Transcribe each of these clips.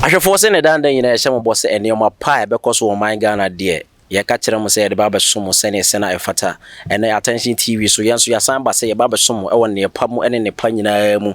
ahwefo se ne dan dan nyina ehye mo boss enema pa because wo man Ghana de ye ka kire mo se de baba som se ne se na efata ene attention TV so yenso ya samba se ye baba som e won ne pa mu ene ne pa nyina mu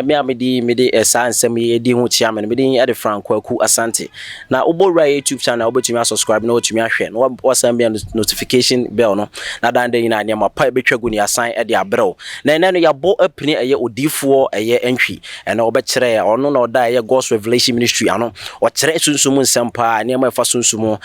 me amedi esansem ye di hu chia me medi ede Franco Aku Asante na obowra YouTube channel obetumi subscribe na otumi ahwe na wasan bia notification bell no na dan dan nyina ne ma pa betwagu ne asan ede abrew na ene no ya bo apini eye odifo eye entry ene obekire ono na oda eye God's Revelation Ministry ano o kire sunsumu nsempa ne ma fa sunsumu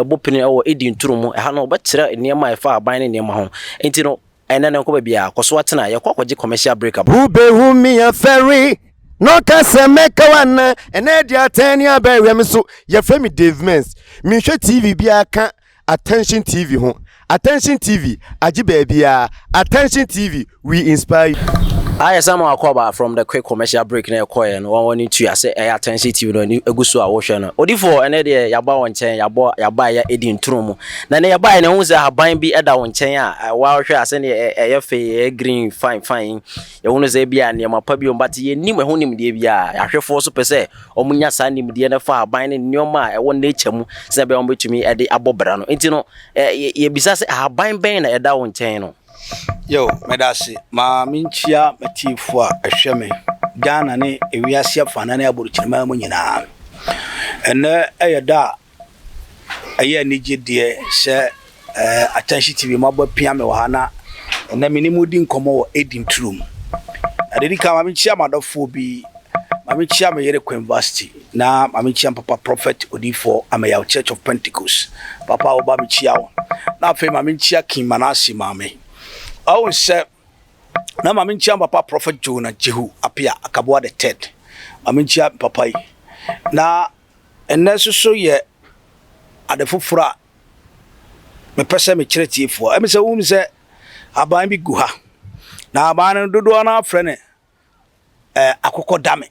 bo pene o edi nturumu ha no obekire ne ma fa aban ne ma ho enti no ene ne ko ba bia koso atena ye kwakwaje commercial break up hu me a ferry no kase meka wana ene dia tani abawe me so ye frame Dave Mens me hwe TV bia ka Attention TV ho Attention TV agi bia Attention TV we inspire. I some akoba from the quick commercial break na ekoye no one need to say Attention TV no egusu a wo hwe no odifo ene de yaba won chen yaba ya edi ntrumu na ne yaba ne hu se haban bi eda won chen a wa hwe ase ne ye fe green fine ye hu no se bia ne ma pa bi ombate ye nim ehu nim de bia ahwefo so pese omunya sa nim de ne fa haban ne nyoma e won na echemu se be ombetumi ede abobra no enti no ye bisa se haban ben na eda won chen no. Yo, medasi ma minchia metifo a ehwe me Ghana ne ewiase afana na aboruchirima mu nyina ene eyeda eye nigide se Attention TV mabo pia me wahana na minimu di nkomo wo edi ntrum adedika ma minchia madofo bi ma minchia me yere University na ma minchia papa prophet odifo amayaw Church of Pentecost papa oba minchia wo na fe ma minchia King Manasi mame I say, na maminchia papa prophet Jonah Jehu apia akaboa the third. Maminchia papa na eneso so ye adefufura me pese me kiretiefo. Emi se wum se aban bi gu ha. Na aban dodo na frene Akoko Dame.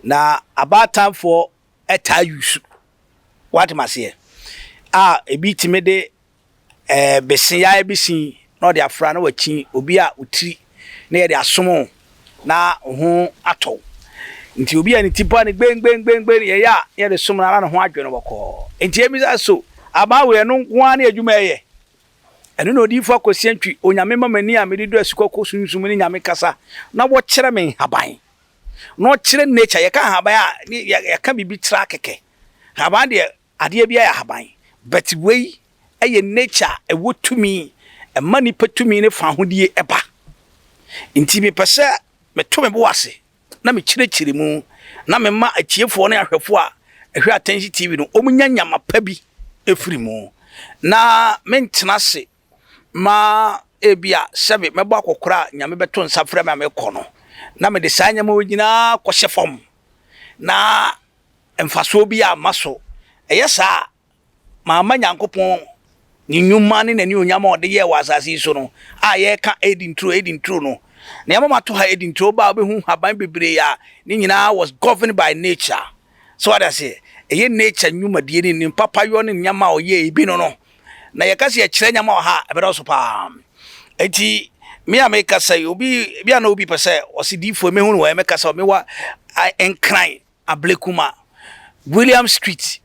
Na about time for eta use. What must say? Ebi timede besin ya ebisin no de afra na wachi obi a utiri na ye de asomo na ho ato nti obi a ni tipa ni gben ye de somo na ho adwe no boko nti emi so aba we no nwa na adwuma ye eno no di fo akosi antwi onyame mamani a me do asukoko sunsum ni nyame kasa na wo kire me haban no kire nature ye ka haban a ye ka bibi tra keke haban de ade bia ya haban but we eye nature e wotumi e mani patumi ne fa hodie eba nti me pese me to me bo ase na me kire mu na me ma achiefo na ahwefo a ehwe Attention TV no omunya nyama pa bi efiri mu na me ntena se ma ebia sebe me bo akokora nyame beto nsafra me kono na me de sanya ma wonyina kwhye fam na emfaso bi a maso eyesa ma nyankopon ni nyuma ne nani onyama ode ye wasase so no a ye ka edi ntro no na yama mato ha edi ntro ba obehu haban bebre ya ni nyina was governed by nature. So what I say eye nature nyuma die ni papa yo ne nyama oye ebi no na ye ka se ye kire nyama ha ebe so pa enti me ameka say obi bia na obi pese osidifo me hu no ameka say me wa enkran ablekuma William Street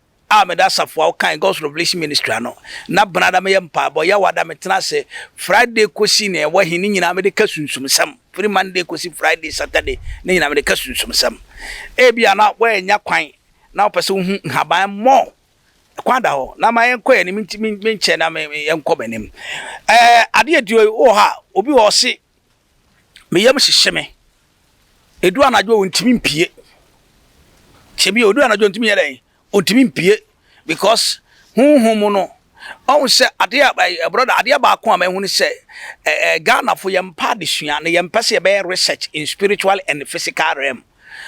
me da safo kan God's Revelation Ministry ano na brada me yempa bo ya wada metena se Friday kosi ne wa hini nyina me de kasunsum sam free Monday kosi Friday Saturday ne nyina me de kasunsum sam bia na wa enya kwan na opese hu haban mo kwanda ho na ma yenko ye ni minche na me yenko benim ade adio o ha obi wo se me yem hyehye me edu anajo ontimi mpie chebi odu anajo ontimi yere ontimi mpie because huhumu no on se ade brother ade ba ko am ehunu se Ghana for yem pa de sua na yem pese be research in spiritual and physical realm.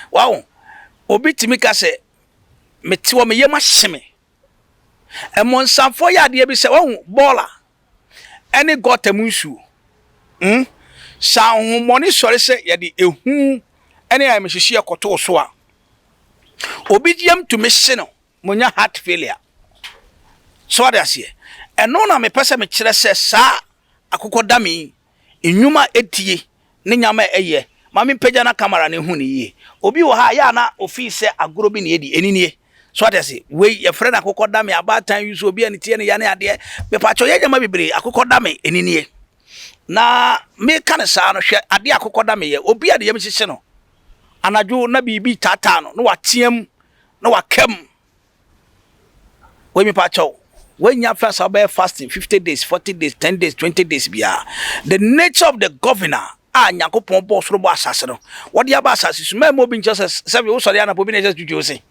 Wow, obi timi ka se metiwo me yem ahyeme emonsanfo ya ade bi se wow baller any got amunsu sa humoni sore se ye de ehu any am hihye ekoto so a obi yem to me se no monya heart failure. So what I say eno na me pese me kire se sa Akoko Dame enwuma etie ne nyama eye mami pagya na camera ne hu ne yie obi wo ha ya na ofi se agoro bi ne edi eninie so ate se we ye frɛ na Akoko Dame abatan use obi ani tie ne ya ne ade me pacho ye nyama bebre Akoko Dame eninie na me kan sa no hwɛ ade Akoko Dame ye obi ade yem hyehye no anadwo na bibi tata no na wateam na wakam we me pacho when you first about fasting 50 days 40 days 10 days 20 days bia the nature of the governor Nyankopon boss robo asase no what the asase so me bi just say we so dey na po bi na just juju osin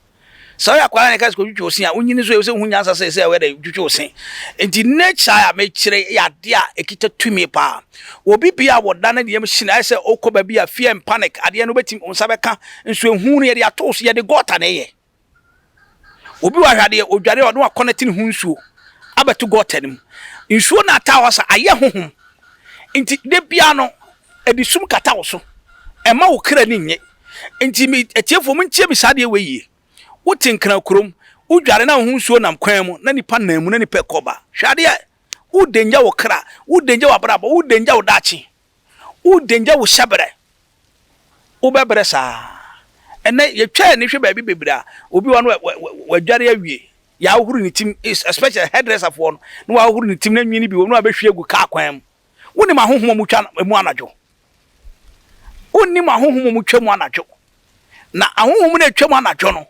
so ya kwara na ka ko juju osin a unyini so e se hunya asase say we dey juju osin enti nature ya me kire ya de a ekita tumi pa obi bia woda na de yem hina say okoba bia fear and panic ade no betim onsa beka nso ehu no ye de ato so ye de gota na ye obi wa hwade odware o no connect ne hu nsuo abeto gota nim nsuo na ata wasa aye hohom enti de bia no edi sum kata wo so ema wo kra ni nye enti mi etiefo mu ntie mi sade we yie wo tinkra krom wo dware na ho nsuo nam kwan mu na nipa nam mu na nipa koba hwade wo denja wo kra wo denja wo brabo wo denja wo dachi wo denja wo shabere wo bebre sa ene ye twa ni hwe ba bi bebra obi wa no wa dware awie ya huru ni tim especially hairdresser for no wa huru ni tim na nwini bi wo no abehwe egu ka kwan mu woni ma honhom mu twa mu anadwo woni ma honhom mu twa mu anadwo na ahonhom na twa mu anadwo no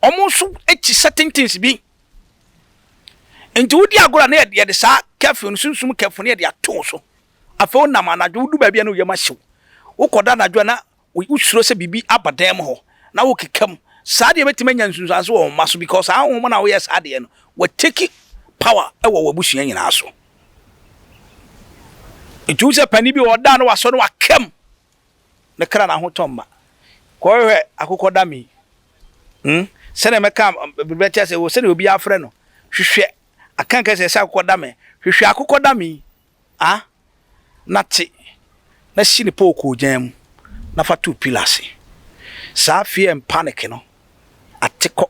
omo so echi certain things bi enti wodi agora na ye de sa cafe no sunsum cafe no ye de ato so afo na ma anadwo du ba bia no ye ma hyew wokoda anadwo na usuro se bibi abadam ho na wo kekam saade betima nya nsunsanso wo maso because ahonhom na wo ye saade no we take power e wo wabusua nyina so itu se pani bi oda no waso no wakam ne kra na ho tomba ko hwe Akoko Dame se na meka bibete se wo se na obi afre no hwehwe akanka se Akoko Dame hwehwe Akoko Dame nati na shini poko jam na fa two pillars sa fear and panic no ateko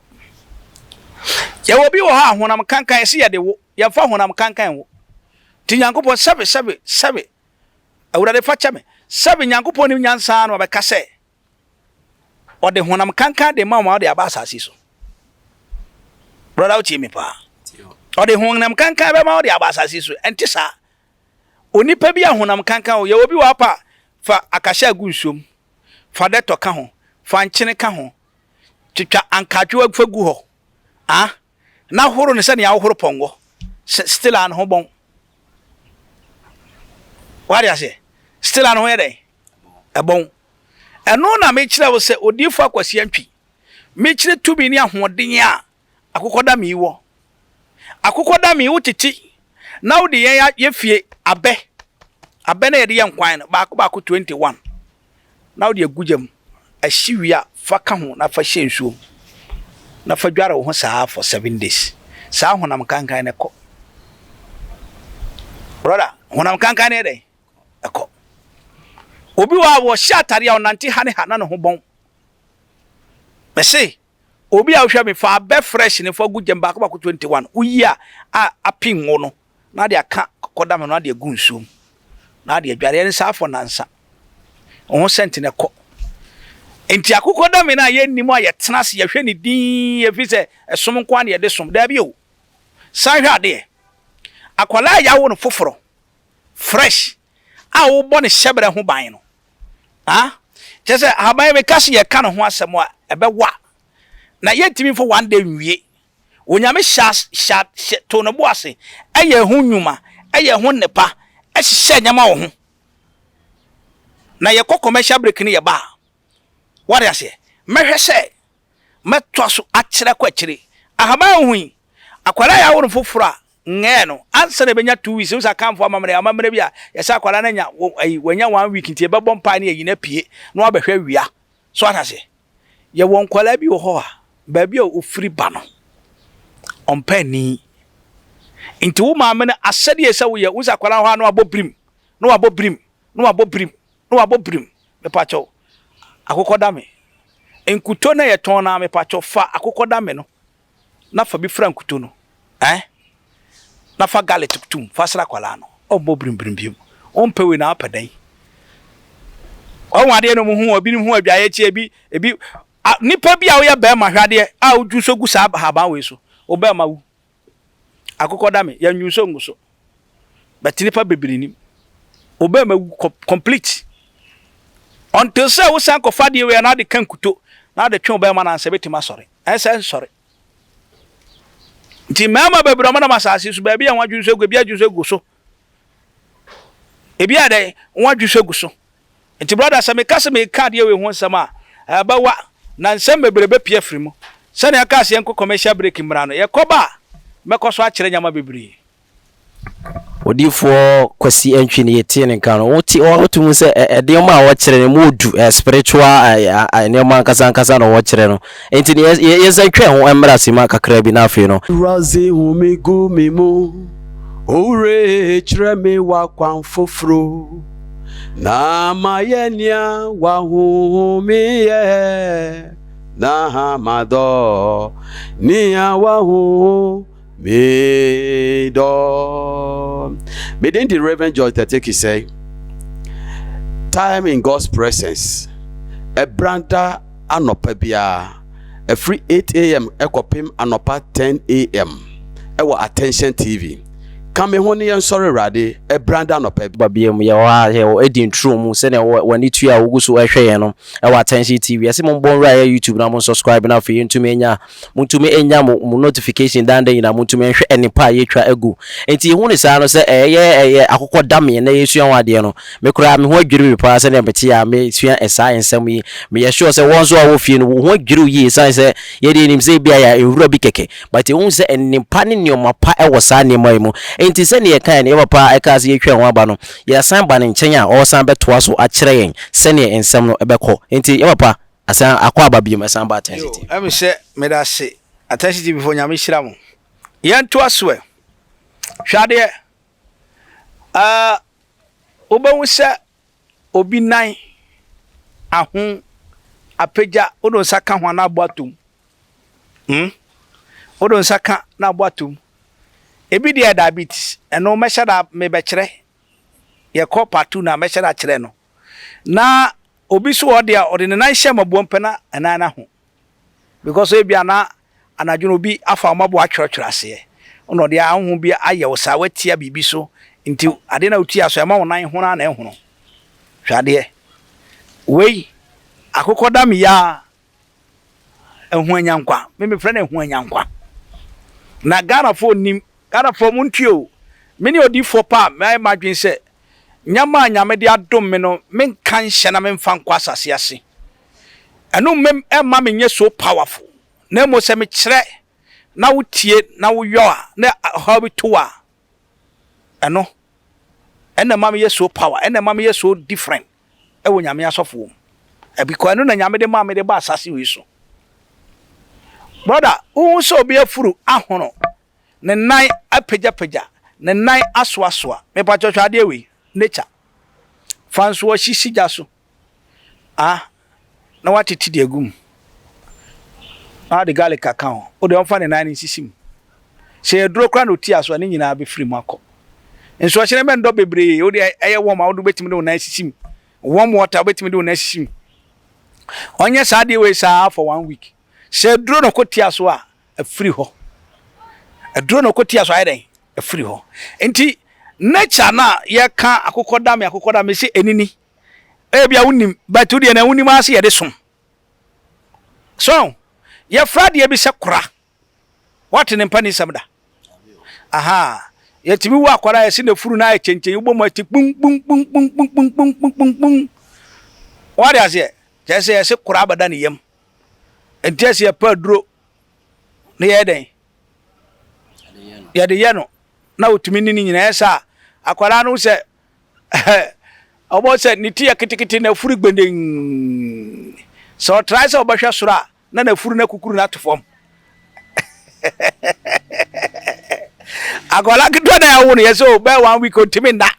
ye wo bi wo ha honam kankan se ye de wo ye fa honam kankan wo ti Nyankopon sebe awurade fa chame sebe Nyankopon ni nyansa no be kase o de honam kankan de ma de aba asase so brother uchi mi pa o de honam kankan be ma de aba asase so enti sa onipa bi honam kankan o ye obi wa pa fa akasha agunsom fa deto ka ho fa nchene ka ho twitwa ankadwo agfagu ho na horo ne se ne ya horo pongo still an ho bon what you say still an ho yede e bon eno na me kire wo se odifo akwasi antwi me kire tumi ni ahoden a Akoko Dame yiwo Akoko Dame wo titi na wo de ye fie abe na ye de ye nkwan no baako 21 na wo de agujam ahyiwia fa ka ho na fa hyensuo na fa dware wo saa for 7 days saa honam kankan ne ko brother honam kankan ne dey eko obi wa wo shatare a onante ha ne ha na ho bon me say obi a wo hwa me fa be fresh ne fa gujam baako 21 uyi a apin wo no na de aka Akoko Dame no de agunsuo na de adware ne saa for nansa wo sent ne ko enti Akoko Dame na ye nimu aye tena se ye hwe ne din ye fi se esom nko ane ye de som da bi o san hwe ade akwala ya wo no foforo fresh a wo bo ne hyebere ho ban no jese haban be kasi ye ka no ho asem a ebe wa na ye timi fo one day nwie onyame sha to no bo ase eye ho nwuma eye ho nepa ehye nyama wo ho na ye commercial break ni ye ba what you say mehwe se metwa so akire kwa akire ahaban hu akwara ya wo foforo a nge no ansa na benya 2 weeks usa kamfo amamre bia yesa akwara na nya wanya 1 week ntie bebɔ mpa na yi na pie na obehwe wia so atase ye won kwala bi wo ho a ba bia ofiri ba no ompani nti wo maame na asade yesa wo ye usa akwara ho na wabobrim me pacho Akoko Dame enkuto na ye ton na me pacho fa Akoko Dame no na fa bi fra nkuto no na fa gale tutum fa sra kwala no o bobrim biom on pewe na apadan o wade no mu hu obi hu adwaye chi ebi nipa bi a wo ye ba ma hwade a udwu so gu sa haba we so o ba ma wu Akoko Dame ya nyuso nguso but nipa bebiri ni o ba ma wu complete until say wo san ko fade we na de kankuto na de twen o ba ma na ansebeti sori ense sori nti mama bebiri o ma na masase so ba bi a wadwu so gu bi adwu so gu so ebi ade wadwu so gu so nti brother say me kase me card ye we ho nsama ba wa na nsem bebrebe pie free mu se na ka se enko commercial break mra no ye koba mekoso a kire nyama bebiri odifo kwasi entwi ne yete ne kan no wotu mu se de ma wo kire ne modu spiritual ne ma nkasa no wo kire no enti ye san twa ho emra sima kakra bi na afi no razi humigu mimu ore kire me wa kwan foforo na mayenia wa humiye na hamado ni wa hu me do. Within the Reverend George Tateki say, time in God's presence. A branda anopabia. A free 8 a.m. ekopim anopa 10 a.m. Ewa Attention TV. Kame honi yan sorry rade e branda no pe babiem ya wa he o edin true mu se ne wani tu ya wugu so ehwe no e wa Attention TV ase mo bon ra ya YouTube na mo subscribe na fe ntumi enya mo notification dan dan na mo ntumi ehwe enipa ye twa egu enti hu ne sa no se eye Akoko Dame na yesu an wade no me kura me ho adwiri me pa se ne beti ya me sua esa ensam yi me ye sure se won so a wo fie no ho adwiri yi san se ye de nim se bia ya ewura bi keke but hu se enipa ne nyoma pa e wo sa ne mai mu enti se ne ye kan ne papa e ka se ye twa ho aba no ye san ba ne nchen a o san betoa so a kire yen se ne ensam no ebekọ enti ye papa asan akwa aba bi me san ba Attention TV am se me da se Attention TV fo nyame hira mo ye nto aso e hwade obawu se obi nan ahun apeja odo saka ho na aboatum odo saka na aboatum ebi dia diabetes eno mesha da me be kire ye ko part 2 na mesha da kire no na obi so odia ode ne nan hye mabo mpena ana na ho because ebi ana anadwono bi afa mabo atwerɛtwerɛ ase ono de ahun bi aye wo sa watia bibi so nti ade na utia so ema wo nan ho na ehunu hwade wei Akoko Dame ya ehu anyankwa me frɛ na ehu anyankwa na Ghana fo nim Ghana fo muntio meni odi fo pa me madwen se nyama nyame de adom me no men kan hye na men fa nkwa asase ase eno mem e ma me nye so powerful na mo se me kire na wotie na wo yo a na how be to a eno ena ma me ye so power ena ma me ye so different e wo nyame asofo e because eno na nyame de ma me de ba asase we so brother who so be afuru ahono ne nan apeja ne nan aswa me pa twatwade we nature fanso wo hihija so na watete de agum de garlic account o de onfa ne nan nsisim se edro kra no ti aso ne nyina be free mu akọ enso a kyere me ndo bebre o de eye wo ma wo do betimi de nan sisim warm water betimi de nan sisim onye sa de we sa for 1 week se edro no ko ti aso a free ho edro no ko ti aso ayi den free ho enti nature na ye ka Akoko Dame se enini e bia wonim but de na wonim ase ye de som so ye frade ye bi se kora what ne mpani samda aha ye timi wo akwara ye se na furu na ye chenchen wo mo ati pum what is it just say ye se kora abada ne yam enti ye pa duro ne ye den ye de ye no na otumi ni nyina esa akwara no se obo se ni tie kitikiti na furu gbenden so try se obahwa sura na furu na kukuru na tofom akwara kitwa na yawo no yeso be 1 week otimi nda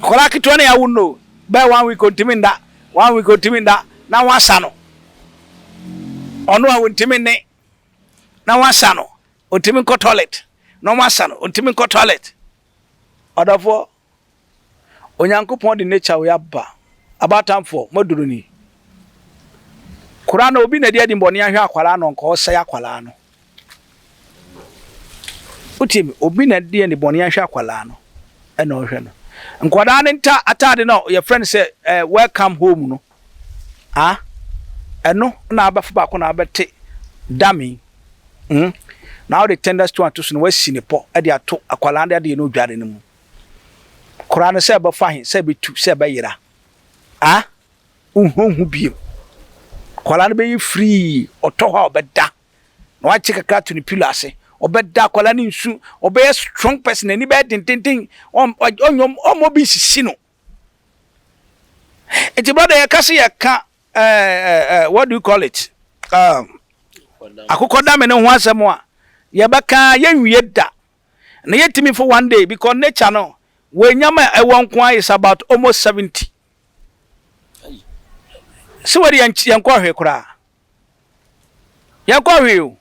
akwara kitwa na yawo no be 1 week otimi nda 1 week otimi nda na wasa no ono a wontimi ne na wasa no otimi ko toilet no wasa no otimi ko toilet odafo onyankopon de nature we aba abatamfo moduruni Kurana obi na dia di mboni ahwe akwala no nko sai akwala no Utim obi na dia ni boni ahwe akwala no e na ohwe no nkwada ne nta atade no your friend say welcome home no eno na abafa ba ko na abete dami now the tenders to anto so no wasi ne po e de ato akwala de no dware ne mu Kurana say ba fa hin say betu say ba yira unhu biem kwala no be free oto ha obeda na wa chika ka to ni pillar ase obeda kwala ni nsu obe strong person ani be tintintin onyom omo bi sisi no enti brother ya kase ya ka what do you call it Akoko Dame ne ho asem a ye beka ye nwie da na yetimi for one day because nature no we nyama ewon kwa is about almost 70 so wari yankwa hwe kura yankwa hwe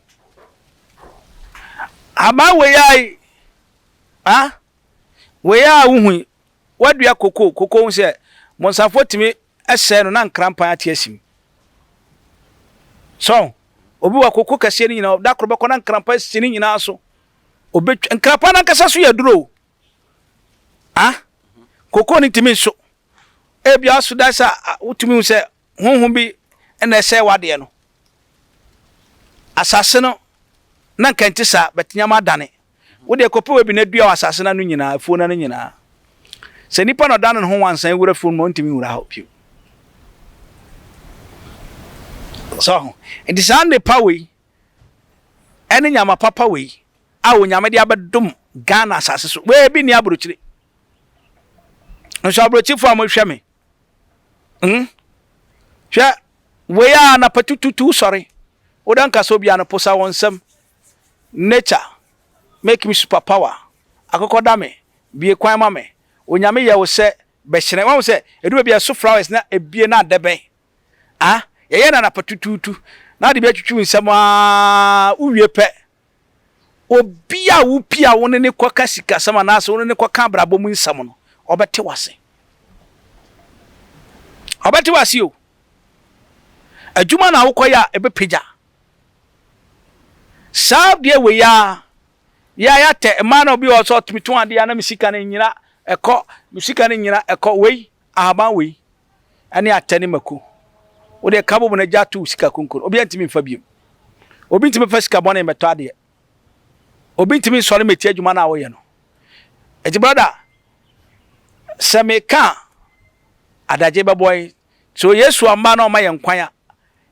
ama we yai we ya uhu wadua koko se monsafo timi ese no na nkrampan atiasim so obi wa koko kase ni nyina da korbe kona nkrampan sini nyina so obi nkrampan na kasa so ya duro koko ni timi so ebia so da sa utimi se honhom bi na ese wade no asase no na kantisa betnyama dane wo de kope we bi na dua asase na no nyina afuo na no nyina se nipa no dane ho wansan wura fu mo ntimi wura ha piu so it is on the power ene nyama papa we a wo nyama de abedum Ghana asase so we bi ni abrochire nso abrochifu amhwe me hwa we ya na patututu sorry odan kaso bia na posa wonsam nature make me super power Akoko Dame bie kwan ma me onyame ye wo se be hyene wo se edu bia so flowers na ebie na adeben ye na patututu na de bia twetwu nsam uwie pe obi a wo pia wo ne kwaka sika sama na so wo ne kwaka brabo mu nsam no obete wase o adwuma na wokoya ebe peja sab de we ya te man obi o so tumi ade na misika na nyina eko we ahaba we ani atani maku wo de kabo na jatu sika konkon obi antimi mfa biem obi ntimi fa sika bone meto ade obi ntimi sore meti adwuma na wo ye no eti brother semeka adaje beboy so Yesu amba na o ma ye nkwan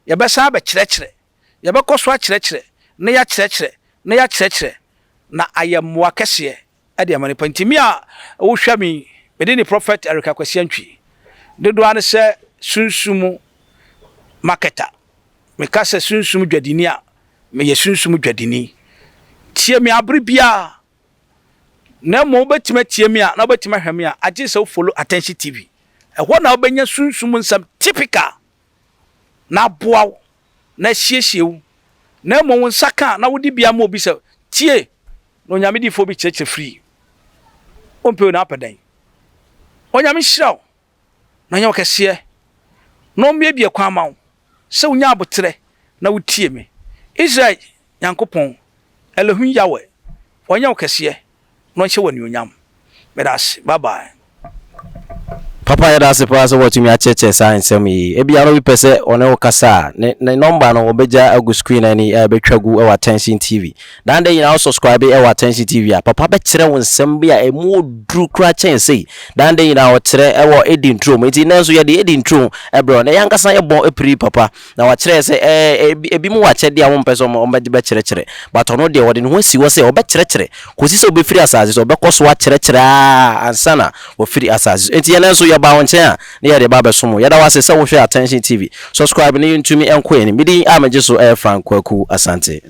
ye besa ba kirekire ye bekoso a kirekire na ya kirekire na ayamwa kese e de amane pantimi a wo hwami mede ni prophet Erica Kwasiantwi dedo ane se sunsumu marketer me ka se sunsumu dwadini a me ye sunsumu dwadini tie me abribia na mo betima tie me a na betima hwame a age se follow Attention TV ho na obenya sunsumu nsam typical na boaw na hiehiew na mo nsaka na wodi bia ma obi se tie no nyame di fo bi cheche free ompe na apadan onyame hiraw na nyaw kese no mbie bia kwa mawo se unya abotre na wotie me Israel Yankopon Elohim Yahweh onyaw kese no hye wani onyam medas bye bye Papa ya da se pa so watumi a cheche science mi e bia no bi pese one wo kasa ne number no obeja agu screen ani e betwagu e Attention TV dan dey now subscribe e Attention TV a papa be kire won nsem bia e mo dru kra chen sei dan dey now kire e wo edi intro meti na so ye de edi intro e bro na yankasa ye bon e pri papa na wa kire se e bi mu wa chede a won pese o be kire but ono de wo de ho si wo se o be kire kosi se obe free asase so be koso wa kire ansana wo free asase enti ye na so ba won chen a ne ye de ba besomo ye da wase se wo hwe Attention TV subscribe ne YouTube enko ye ni midi amaje so Frank Kwaku asante.